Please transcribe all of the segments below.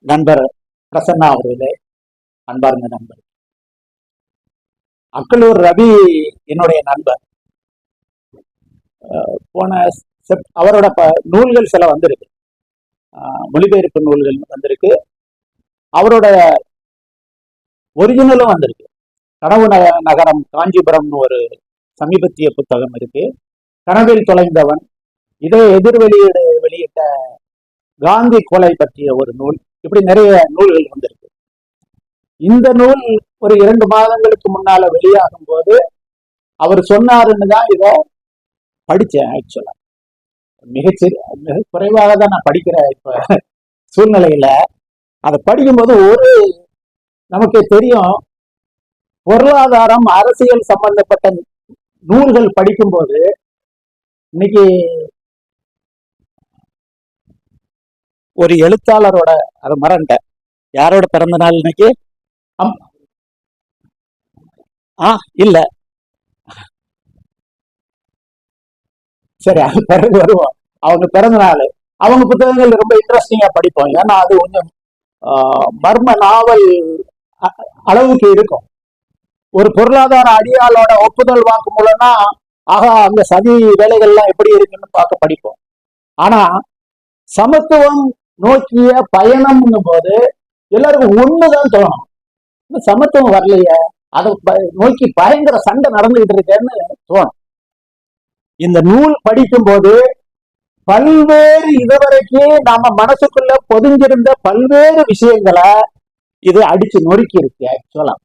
நண்பர் பிரசன்னா அவர்களே, அன்பார்ந்த நண்பர் அக்கலூர் ரவி என்னுடைய நண்பர். போன அவரோட நூல்கள் சில வந்திருக்கு, மொழிபெயர்ப்பு நூல்கள் வந்திருக்கு, அவரோட ஒரிஜினலும் வந்திருக்கு. கனவு நகரம் காஞ்சிபுரம்னு ஒரு சமீபத்திய புத்தகம் இருக்கு. கனவில் தொலைந்தவன், இதே வெளியிட்ட காந்தி கொலை பற்றிய ஒரு நூல், இப்படி நிறைய நூல்கள் வந்திருக்கு. இந்த நூல் ஒரு 2 மாதங்களுக்கு முன்னால வெளியாகும் போது அவர் சொன்னாருன்னு தான் இதை படிச்சேன். ஆக்சுவலா மிக குறைவாக தான் நான் படிக்கிறேன் இப்ப சூழ்நிலையில. அதை படிக்கும்போது நமக்கு தெரியும், பொருளாதாரம் அரசியல் சம்பந்தப்பட்ட நூல்கள் படிக்கும்போது இன்னைக்கு ஒரு எழுத்தாளரோட, அதை மறந்துட்டேன், யாரோட பிறந்த நாள் இன்னைக்கு? இல்ல, சரி, அது பிறகு வருவோம். அவங்க பிறந்த நாள், அவங்க புத்தகங்கள் ரொம்ப இன்ட்ரெஸ்டிங்கா படிப்போம். ஏன்னா அது கொஞ்சம் மர்ம நாவல் அளவுக்கு இருக்கும். ஒரு பொருளாதார அடியாளோட ஒப்புதல் வாக்கு மூலம்னா அங்க சதி வேலைகள்லாம் எப்படி இருக்குன்னு பார்க்க படிப்போம். ஆனா சமத்துவம் நோக்கிய பயணம்னும் போது எல்லாருக்கும் ஒண்ணுதான் தோணும், சமத்துவம் வரலையே, அதை நோக்கி பயங்கர சண்டை நடந்துகிட்டு இருக்கேன்னு தோணும். இந்த நூல் படிக்கும் போது பல்வேறு இதுவரைக்கும் நம்ம மனசுக்குள்ள பொதிஞ்சிருந்த பல்வேறு விஷயங்களை இது அடிச்சு நொறுக்கி இருக்கு. ஆக்சுவலா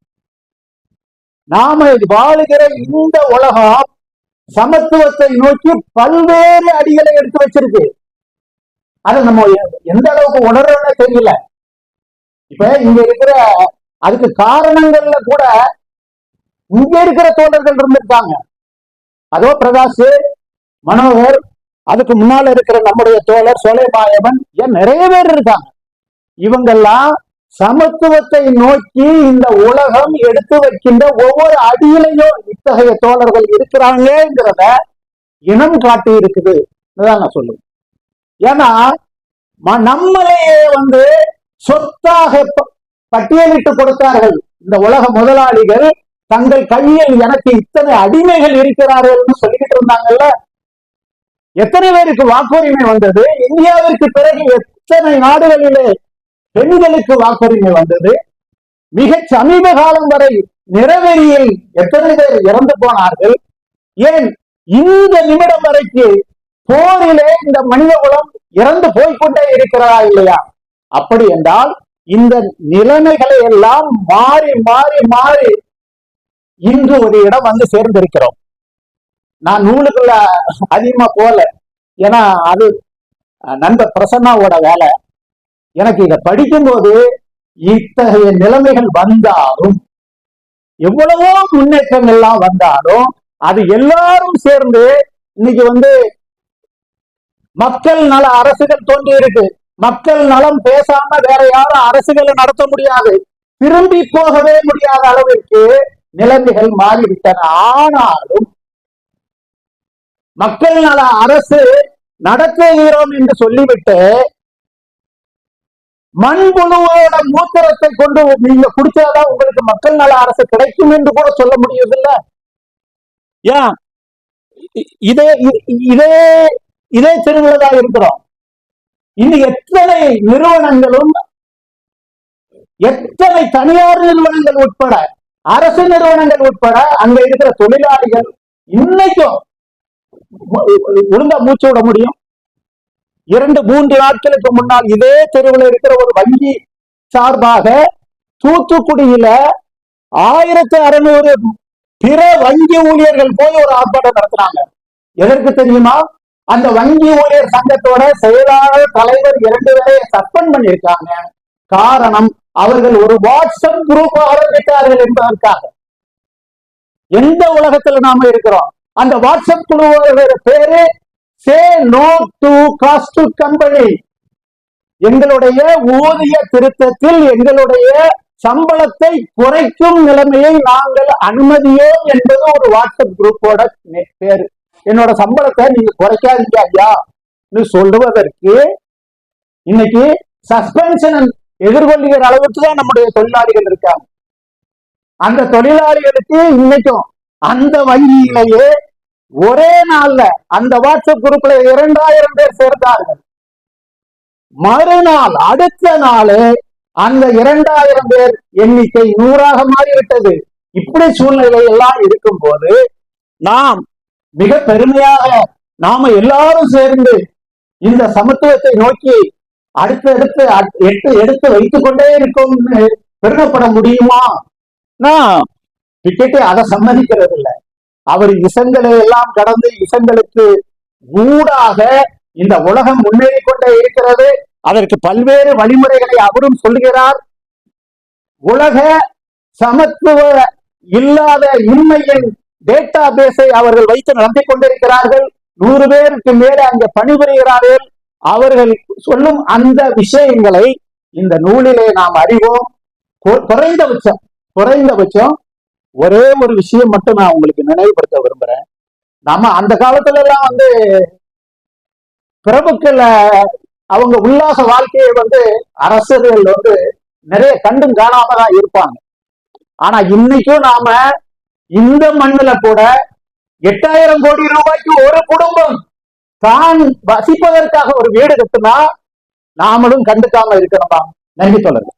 நாம வாழுகிற இந்த உலகம் சமத்துவத்தை நோக்கி பல்வேறு அடிகளை எடுத்து வச்சிருக்கு. அதை நம்ம எந்த அளவுக்கு உணர்றோம்னே தெரியல. இப்ப இங்க இருக்கிற அதுக்கு காரணங்கள்ல கூட இங்க இருக்கிற தோழர்கள் இருந்திருக்காங்க. அதோ பிரகாஷ், மனோகர், அதுக்கு முன்னால இருக்கிற நம்முடைய தோழர் சோலைமாயவன், ஏன் நிறைய பேர் இருக்காங்க. இவங்கெல்லாம் சமத்துவத்தை நோக்கி இந்த உலகம் எடுத்து வைக்கின்ற ஒவ்வொரு அடியிலையும் இத்தகைய தோழர்கள் இருக்கிறாங்கிறத இனம் காட்டி இருக்குது நான் சொல்லுவேன். ஏன்னா நம்மளையே சொத்தாக பட்டியலிட்டு கொடுத்தார்கள் இந்த உலக முதலாளிகள். தங்கள் கையில் எனக்கு இத்தனை அடிமைகள் இருக்கிறார்கள் சொல்லிக்கிட்டு இருந்தாங்கல்ல. எத்தனை பேருக்கு வாக்குரிமை வந்தது? இந்தியாவிற்கு பிறகு எத்தனை நாடுகளிலே பெண்களுக்கு வாக்குரிமை வந்தது? மிக சமீப காலம் வரை நிறவெறியில் எத்தனை பேர் இறந்து போனார்கள்? ஏன் இந்த நிமிடம் வரைக்கும் போரிலே இந்த மனித குலம் இறந்து போய்கொண்டே இருக்கிறதா இல்லையா? அப்படி என்றால் இந்த நிலைமைகளை எல்லாம் மாறி மாறி மாறி இன்று ஒரு இடம் சேர்ந்திருக்கிறோம். நான் நூலுக்குள்ள அதிகமா போல, ஏன்னா அது நண்பர் பிரசன்னாவோட வேலை. எனக்கு இதை படிக்கும்போது இத்தகைய நிலைமைகள் வந்தாலும், எவ்வளவோ முன்னேற்றம் எல்லாம் வந்தாலும், அது எல்லாரும் சேர்ந்து இன்னைக்கு மக்கள் நல அரசுகள் தோன்றி இருக்கு. மக்கள் நலம் பேசாம வேற யாரும் அரசுகளை நடத்த முடியாது, திரும்பி போகவே முடியாத அளவிற்கு நிலைமைகள் மாறிவிட்டன. ஆனாலும் மக்கள் நல அரசு நடத்துகிறோம் என்று சொல்லிவிட்டு மண்புழுவோட மூத்திரத்தை கொண்டு நீங்க குடிச்சாதான் உங்களுக்கு மக்கள் நல அரசு கிடைக்கும் என்று கூட சொல்ல முடியவில்லை. ஏன் இதே இதே இதே திருவிழா இருக்கிறோம். இன்னும் எத்தனை நிறுவனங்களும், எத்தனை தனியார் நிறுவனங்கள் உட்பட அரசு நிறுவனங்கள் உட்பட அங்க இருக்கிற தொழிலாளிகள் இன்னைக்கும் ஒழுங்கா மூச்சு விட முடியும்? 2-3 நாட்களுக்கு முன்னால் இதே தெருவில் இருக்கிற ஒரு வங்கி சார்பாக தூத்துக்குடியில 1600 பிற வங்கி ஊழியர்கள் போய் ஒரு ஆர்ப்பாட்டம் நடத்தினாங்க. எதற்கு தெரியுமா? அந்த வங்கி ஊழியர் சங்கத்தோட செயலாளர், தலைவர் 2 பேரை சஸ்பெண்ட் பண்ணியிருக்காங்க. காரணம், அவர்கள் ஒரு வாட்ஸ்அப் குரூப் ஆரம்பித்தார்கள் என்பதற்காக. எந்த உலகத்துல நாம இருக்கிறோம்? அந்த வாட்ஸ்அப் குழுவோட பேரு say no to cost company. எங்களுடைய ஊதிய திருத்தத்தில் எங்களுடைய சம்பளத்தை குறைக்கும் நிலைமையை நாங்கள் அனுமதியோம் என்பது ஒரு வாட்ஸ்அப் குரூப்போட பேரு. என்னோட சம்பளத்தை நீங்க குறைக்காதீங்க ஐயா சொல்லுவதற்கு இன்னைக்கு சஸ்பென்ஷன் எதிர்கொள்ளுகிற அளவுக்கு தான் நம்முடைய தொழிலாளிகள் இருக்காங்க. அந்த தொழிலாளிகளுக்கு இன்னைக்கும் அந்த வங்கியிலேயே ஒரே நாள்ல அந்த வாட்ஸ்அப் குரூப்ல 2000 பேர் சேர்ந்தார்கள். மறுநாள் அடுத்த நாள் அந்த 2000 பேர் எண்ணிக்கை 100ஆக மாறிவிட்டது. இப்படி சூழ்நிலை எல்லாம் இருக்கும் போது நாம் மிக பெருமையாக நாம எல்லாரும் சேர்ந்து இந்த சமத்துவத்தை நோக்கி அடுத்தடுத்து எடுத்து வைத்துக் கொண்டே இருக்கோம்னு பெருமைப்பட முடியுமா? நான் பிக்கெட்டே அதை சம்மதிக்கிறது இல்லை. அவர் இசங்களை எல்லாம் கடந்து இசங்களுக்கு ஊடாக இந்த உலகம் முன்னேறி கொண்டே இருக்கிறது. அதற்கு பல்வேறு வழிமுறைகளை அவரும் சொல்லுகிறார். உலக சமத்துவ இல்லாத இன்மையின் டேட்டா பேஸை அவர்கள் வைத்து நடத்தி கொண்டிருக்கிறார்கள். 100 பேருக்கு மேலே அங்கே பணிபுரிகிறார்கள். அவர்கள் சொல்லும் அந்த விஷயங்களை இந்த நூலிலே நாம் அறிவோம். குறைந்தபட்சம் ஒரே ஒரு விஷயம் மட்டும் நான் உங்களுக்கு நினைவுபடுத்த விரும்புறேன். நம்ம அந்த காலத்துல எல்லாம் பிரபுக்கள் அவங்க உல்லாச வாழ்க்கையை அரசர்கள் நிறைய கண்டும் காணாம தான் இருப்பாங்க. ஆனா இன்னைக்கும் நாம இந்த மண்ணுல கூட 8000 கோடி ரூபாய்க்கு ஒரு குடும்பம் தான் வசிப்பதற்காக ஒரு வீடு கட்டுனா நாமளும் கண்டுக்காம இருக்கணுமா? நன்றி சொல்லுங்க.